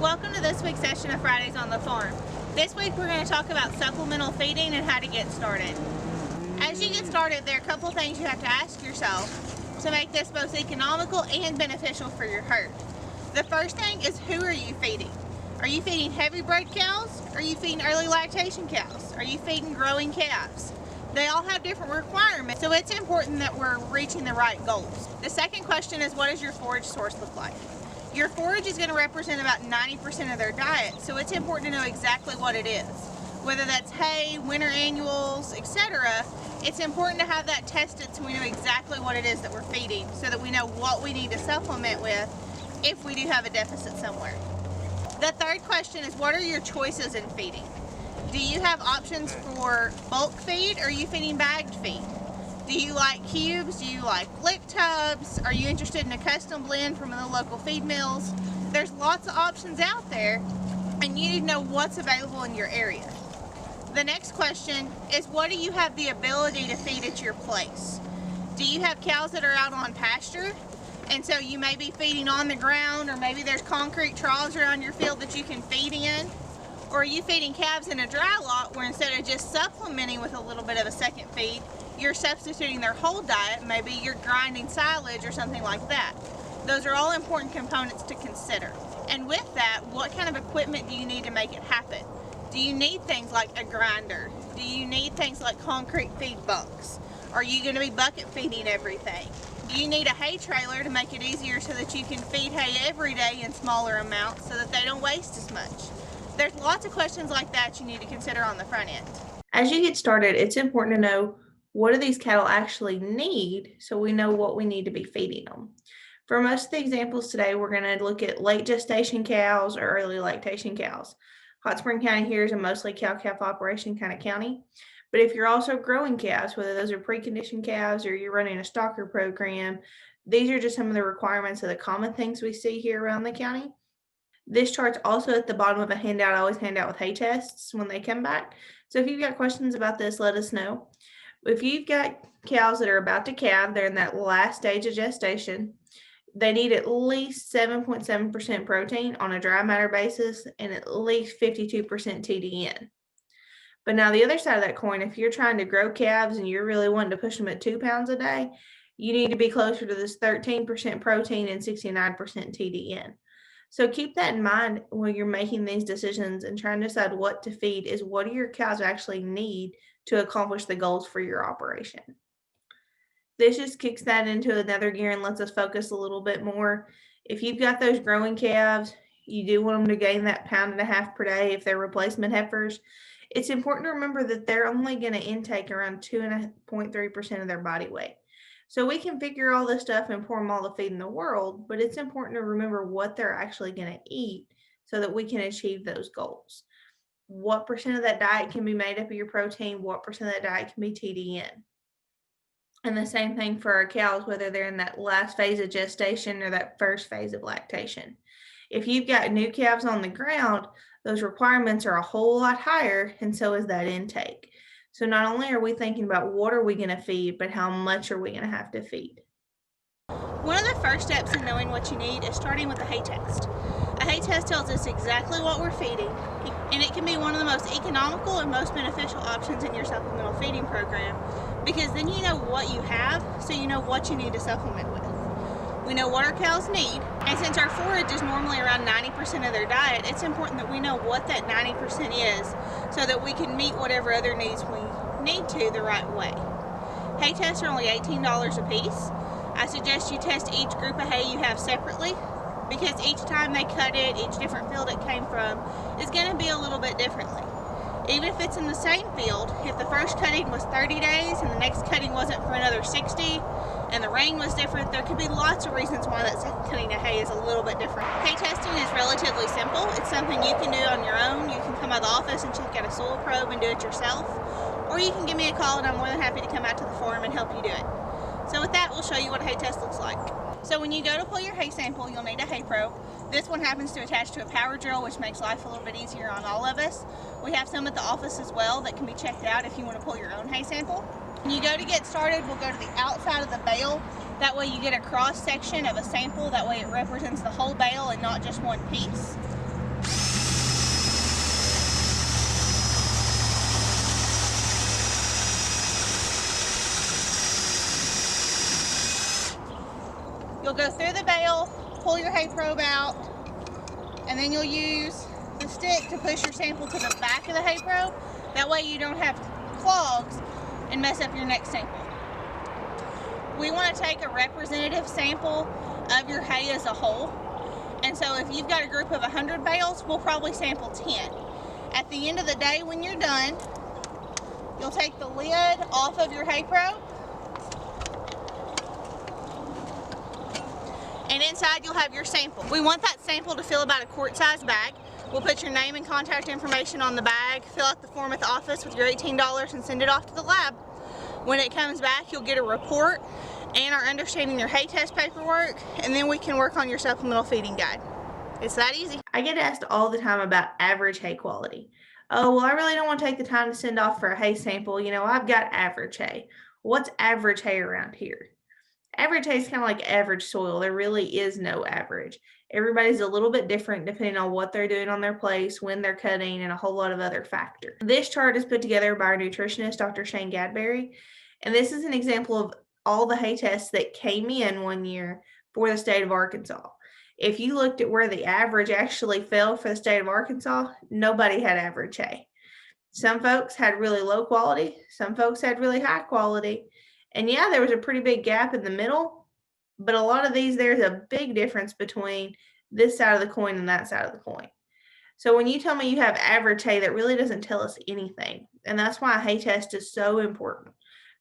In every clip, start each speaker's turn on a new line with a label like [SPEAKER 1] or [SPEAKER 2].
[SPEAKER 1] Welcome to this week's session of Fridays on the Farm. This week we're going to talk about supplemental feeding and how to get started. As you get started, there are a couple things you have to ask yourself to make this both economical and beneficial for your herd. The first thing is, who are you feeding? Are you feeding heavy bred cows? Are you feeding early lactation cows? Are you feeding growing calves? They all have different requirements, so it's important that we're reaching the right goals. The second question is, what does your forage source look like? Your forage is going to represent about 90% of their diet, so it's important to know exactly what it is. Whether that's hay, winter annuals, etc., it's important to have that tested so we know exactly what it is that we're feeding, so that we know what we need to supplement with if we do have a deficit somewhere. The third question is, what are your choices in feeding? Do you have options for bulk feed, or are you feeding bagged feed? Do you like cubes? Do you like lick tubs? Are you interested in a custom blend from the local feed mills? There's lots of options out there, and you need to know what's available in your area. The next question is, what do you have the ability to feed at your place? Do you have cows that are out on pasture, and so you may be feeding on the ground, or maybe there's concrete troughs around your field that you can feed in? Or are you feeding calves in a dry lot where instead of just supplementing with a little bit of a second feed, you're substituting their whole diet? Maybe you're grinding silage or something like that. Those are all important components to consider. And with that, what kind of equipment do you need to make it happen? Do you need things like a grinder? Do you need things like concrete feed bunks? Are you going to be bucket feeding everything? Do you need a hay trailer to make it easier so that you can feed hay every day in smaller amounts so that they don't waste as much? There's lots of questions like that you need to consider on the front end.
[SPEAKER 2] As you get started, it's important to know, what do these cattle actually need, so we know what we need to be feeding them. For most of the examples today, we're going to look at late gestation cows or early lactation cows. Hot Spring County here is a mostly cow-calf operation kind of county. But if you're also growing calves, whether those are preconditioned calves or you're running a stocker program, these are just some of the requirements of the common things we see here around the county. This chart's also at the bottom of a handout I always hand out with hay tests when they come back. So if you've got questions about this, let us know. If you've got cows that are about to calve, they're in that last stage of gestation, they need at least 7.7% protein on a dry matter basis and at least 52% TDN. But now the other side of that coin, if you're trying to grow calves and you're really wanting to push them at 2 pounds a day, you need to be closer to this 13% protein and 69% TDN. So keep that in mind when you're making these decisions and trying to decide what to feed, is what do your cows actually need to accomplish the goals for your operation. This just kicks that into another gear and lets us focus a little bit more. If you've got those growing calves, you do want them to gain that 1.5 pounds per day if they're replacement heifers. It's important to remember that they're only going to intake around 2.3% of their body weight. So we can figure all this stuff and pour them all the feed in the world, but it's important to remember what they're actually going to eat so that we can achieve those goals. What percent of that diet can be made up of your protein? What percent of that diet can be TDN? And the same thing for our cows, whether they're in that last phase of gestation or that first phase of lactation. If you've got new calves on the ground, those requirements are a whole lot higher, and so is that intake. So not only are we thinking about what are we going to feed, but how much are we going to have to feed?
[SPEAKER 1] One of the first steps in knowing what you need is starting with a hay test. A hay test tells us exactly what we're feeding, and it can be one of the most economical and most beneficial options in your supplemental feeding program, because then you know what you have, so you know what you need to supplement with. We know what our cows need, and since our forage is normally around 90% of their diet, it's important that we know what that 90% is so that we can meet whatever other needs we need to the right way. Hay tests are only $18 a piece. I suggest you test each group of hay you have separately, because each time they cut it, each different field it came from is going to be a little bit differently. Even if it's in the same field, if the first cutting was 30 days and the next cutting wasn't for another 60, and the rain was different, there could be lots of reasons why that second cutting of hay is a little bit different. Hay testing is relatively simple. It's something you can do on your own. You can come by the office and check out a soil probe and do it yourself, or you can give me a call and I'm more than happy to come out to the farm and help you do it. So with that, we'll show you what a hay test looks like. So when you go to pull your hay sample, you'll need a hay probe. This one happens to attach to a power drill, which makes life a little bit easier on all of us. We have some at the office as well that can be checked out if you want to pull your own hay sample. When you go to get started, we'll go to the outside of the bale. That way you get a cross section of a sample. That way it represents the whole bale and not just one piece. You'll go through the bale, pull your hay probe out, and then you'll use the stick to push your sample to the back of the hay probe. That way you don't have clogs and mess up your next sample. We want to take a representative sample of your hay as a whole. And so if you've got a group of 100 bales, we'll probably sample 10. At the end of the day, when you're done, you'll take the lid off of your hay probe, and inside you'll have your sample. We want that sample to fill about a quart-sized bag. We'll put your name and contact information on the bag, fill out the form at the office with your $18, and send it off to the lab. When it comes back, you'll get a report and our understanding your hay test paperwork, and then we can work on your supplemental feeding guide. It's that easy.
[SPEAKER 2] I get asked all the time about average hay quality. Oh, well, I really don't want to take the time to send off for a hay sample. You know, I've got average hay. What's average hay around here? Average hay is kind of like average soil. There really is no average. Everybody's a little bit different depending on what they're doing on their place, when they're cutting, and a whole lot of other factors. This chart is put together by our nutritionist, Dr. Shane Gadberry, and this is an example of all the hay tests that came in one year for the state of Arkansas. If you looked at where the average actually fell for the state of Arkansas, nobody had average hay. Some folks had really low quality, some folks had really high quality, and yeah, there was a pretty big gap in the middle, but a lot of these, there's a big difference between this side of the coin and that side of the coin. So when you tell me you have average hay, that really doesn't tell us anything, and that's why a hay test is so important.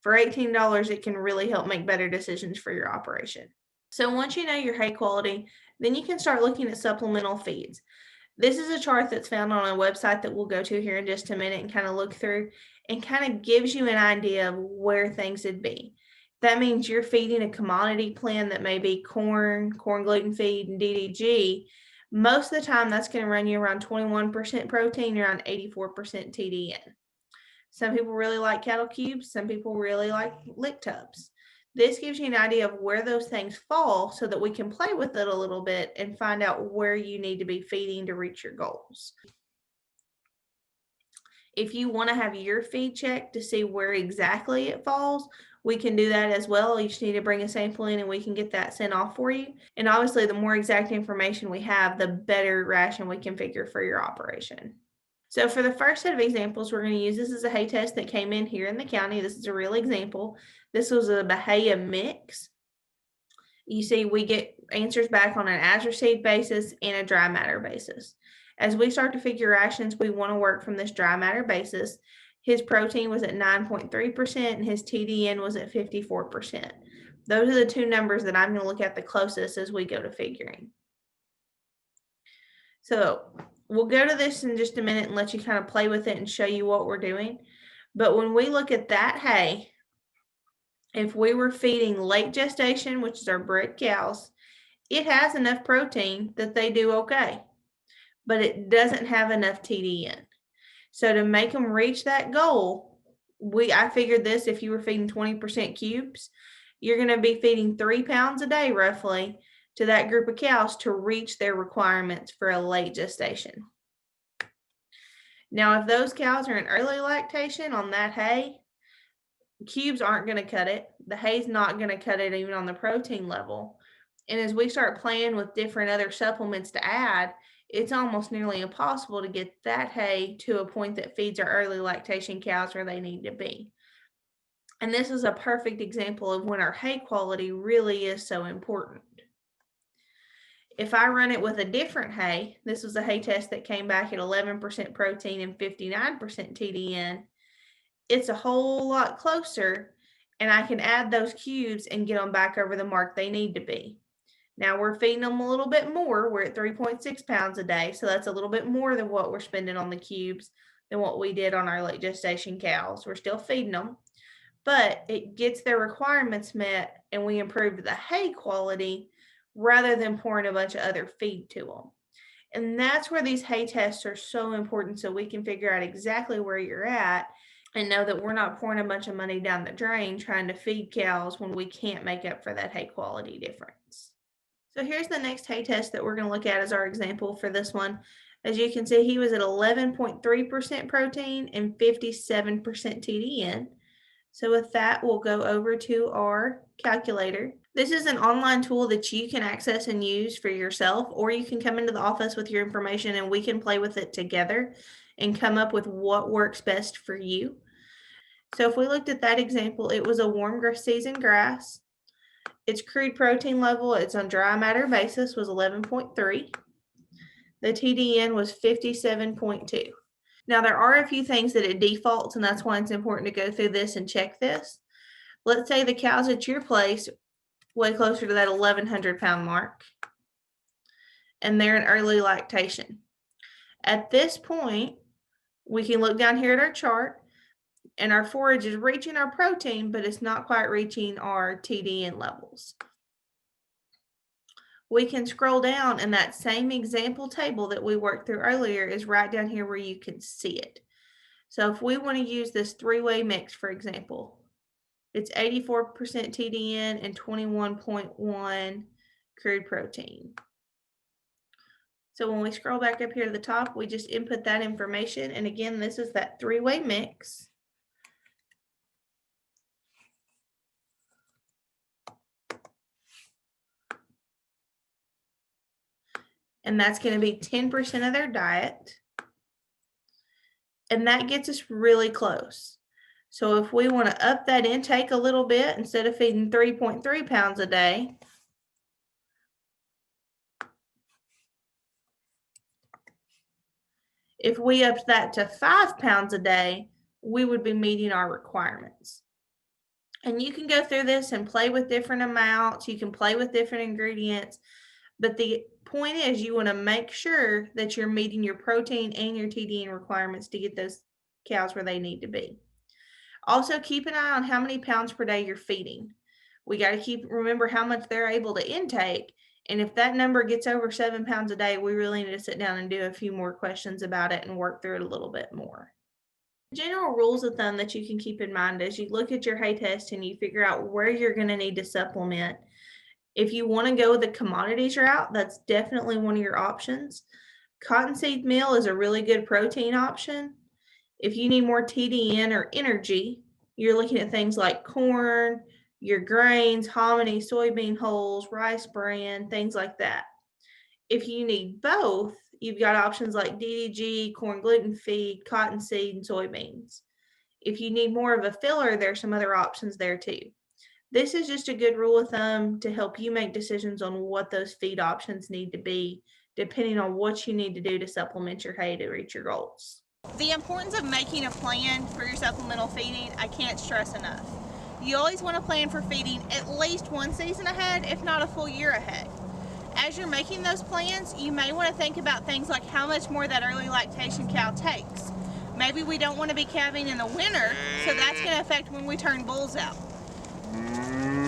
[SPEAKER 2] For $18, it can really help make better decisions for your operation. So once you know your hay quality, then you can start looking at supplemental feeds. This is a chart that's found on a website that we'll go to here in just a minute and kind of look through, and kind of gives you an idea of where things would be. That means you're feeding a commodity plan that may be corn gluten feed, and DDG. Most of the time, that's going to run you around 21% protein, around 84% TDN. Some people really like cattle cubes. Some people really like lick tubs. This gives you an idea of where those things fall so that we can play with it a little bit and find out where you need to be feeding to reach your goals. If you want to have your feed checked to see where exactly it falls, we can do that as well. You just need to bring a sample in and we can get that sent off for you. And obviously, the more exact information we have, the better ration we can figure for your operation. So for the first set of examples, we're going to use this as a hay test that came in here in the county. This is a real example. This was a Bahia mix. You see, we get answers back on an azure seed basis and a dry matter basis. As we start to figure rations, we want to work from this dry matter basis. His protein was at 9.3% and his TDN was at 54%. Those are the two numbers that I'm going to look at the closest as we go to figuring. So we'll go to this in just a minute and let you kind of play with it and show you what we're doing. But when we look at that hay, if we were feeding late gestation, which is our bred cows, it has enough protein that they do okay, but it doesn't have enough TDN. So to make them reach that goal, I figured this, if you were feeding 20% cubes, you're going to be feeding 3 pounds a day roughly to that group of cows to reach their requirements for a late gestation. Now, if those cows are in early lactation on that hay, cubes aren't going to cut it. The hay's not going to cut it even on the protein level. And as we start playing with different other supplements to add, it's almost nearly impossible to get that hay to a point that feeds our early lactation cows where they need to be. And this is a perfect example of when our hay quality really is so important. If I run it with a different hay, this was a hay test that came back at 11% protein and 59% TDN, it's a whole lot closer, and I can add those cubes and get them back over the mark they need to be. Now we're feeding them a little bit more. We're at 3.6 pounds a day, so that's a little bit more than what we're spending on the cubes than what we did on our late gestation cows. We're still feeding them, but it gets their requirements met, and we improved the hay quality rather than pouring a bunch of other feed to them. And that's where these hay tests are so important, so we can figure out exactly where you're at and know that we're not pouring a bunch of money down the drain trying to feed cows when we can't make up for that hay quality difference. So here's the next hay test that we're going to look at as our example for this one. As you can see, he was at 11.3% protein and 57% TDN. So with that, we'll go over to our calculator. This is an online tool that you can access and use for yourself, or you can come into the office with your information and we can play with it together and come up with what works best for you. So if we looked at that example, it was a warm season grass. Its crude protein level, it's on dry matter basis, was 11.3. The TDN was 57.2. Now there are a few things that it defaults, and that's why it's important to go through this and check this. Let's say the cows at your place way closer to that 1,100-pound mark, and they're in early lactation. At this point, we can look down here at our chart, and our forage is reaching our protein, but it's not quite reaching our TDN levels. We can scroll down, and that same example table that we worked through earlier is right down here where you can see it. So if we want to use this three-way mix, for example, it's 84% TDN and 21.1 crude protein. So when we scroll back up here to the top, we just input that information. And again, this is that three-way mix. And that's going to be 10% of their diet. And that gets us really close. So if we want to up that intake a little bit, instead of feeding 3.3 pounds a day, if we upped that to 5 pounds a day, we would be meeting our requirements. And you can go through this and play with different amounts. You can play with different ingredients. But the point is, you want to make sure that you're meeting your protein and your TDN requirements to get those cows where they need to be. Also, keep an eye on how many pounds per day you're feeding. We got to remember how much they're able to intake. And if that number gets over 7 pounds a day, we really need to sit down and do a few more questions about it and work through it a little bit more. General rules of thumb that you can keep in mind as you look at your hay test and you figure out where you're going to need to supplement. If you want to go the commodities route, that's definitely one of your options. Cottonseed meal is a really good protein option. If you need more TDN or energy, you're looking at things like corn, your grains, hominy, soybean hulls, rice bran, things like that. If you need both, you've got options like DDG, corn gluten feed, cottonseed, and soybeans. If you need more of a filler, there's some other options there too. This is just a good rule of thumb to help you make decisions on what those feed options need to be, depending on what you need to do to supplement your hay to reach your goals.
[SPEAKER 1] The importance of making a plan for your supplemental feeding, I can't stress enough. You always want to plan for feeding at least one season ahead, if not a full year ahead. As you're making those plans, you may want to think about things like how much more that early lactation cow takes. Maybe we don't want to be calving in the winter, so that's going to affect when we turn bulls out.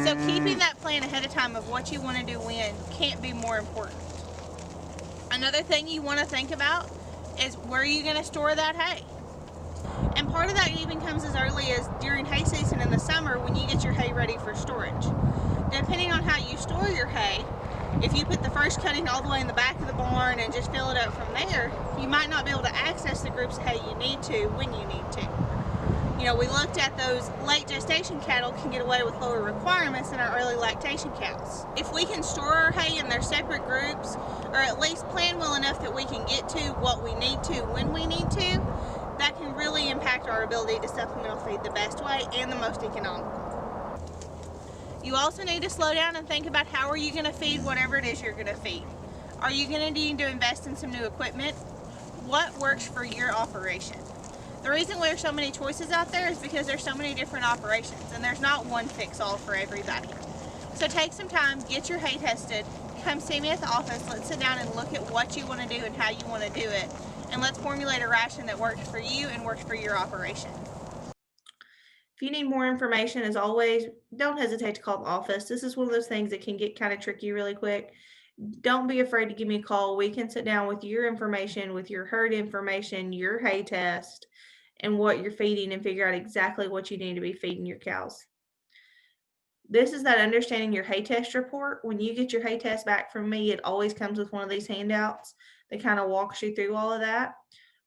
[SPEAKER 1] So keeping that plan ahead of time of what you want to do when can't be more important. Another thing you want to think about is where are you going to store that hay? And part of that even comes as early as during hay season in the summer when you get your hay ready for storage. Depending on how you store your hay, if you put the first cutting all the way in the back of the barn and just fill it up from there, you might not be able to access the groups of hay you need to when you need to. You know, we looked at those late gestation cattle can get away with lower requirements than our early lactation cows. If we can store our hay in their separate groups, or at least plan well enough that we can get to what we need to when we need to, that can really impact our ability to supplemental feed the best way and the most economical. You also need to slow down and think about how are you going to feed whatever it is you're going to feed. Are you going to need to invest in some new equipment? What works for your operation? The reason there's so many choices out there is because there's so many different operations and there's not one fix-all for everybody. So take some time, get your hay tested, come see me at the office, let's sit down and look at what you want to do and how you want to do it, and let's formulate a ration that works for you and works for your operation.
[SPEAKER 2] If you need more information, as always, don't hesitate to call the office. This is one of those things that can get kind of tricky really quick. Don't be afraid to give me a call. We can sit down with your information, with your herd information, your hay test, and what you're feeding and figure out exactly what you need to be feeding your cows. This is that understanding your hay test report. When you get your hay test back from me, it always comes with one of these handouts that kind of walks you through all of that.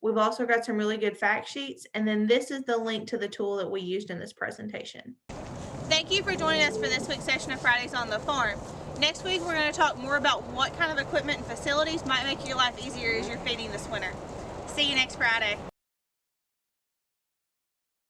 [SPEAKER 2] We've also got some really good fact sheets, and then this is the link to the tool that we used in this presentation.
[SPEAKER 1] Thank you for joining us for this week's session of Fridays on the Farm. Next week, we're going to talk more about what kind of equipment and facilities might make your life easier as you're feeding this winter. See you next Friday.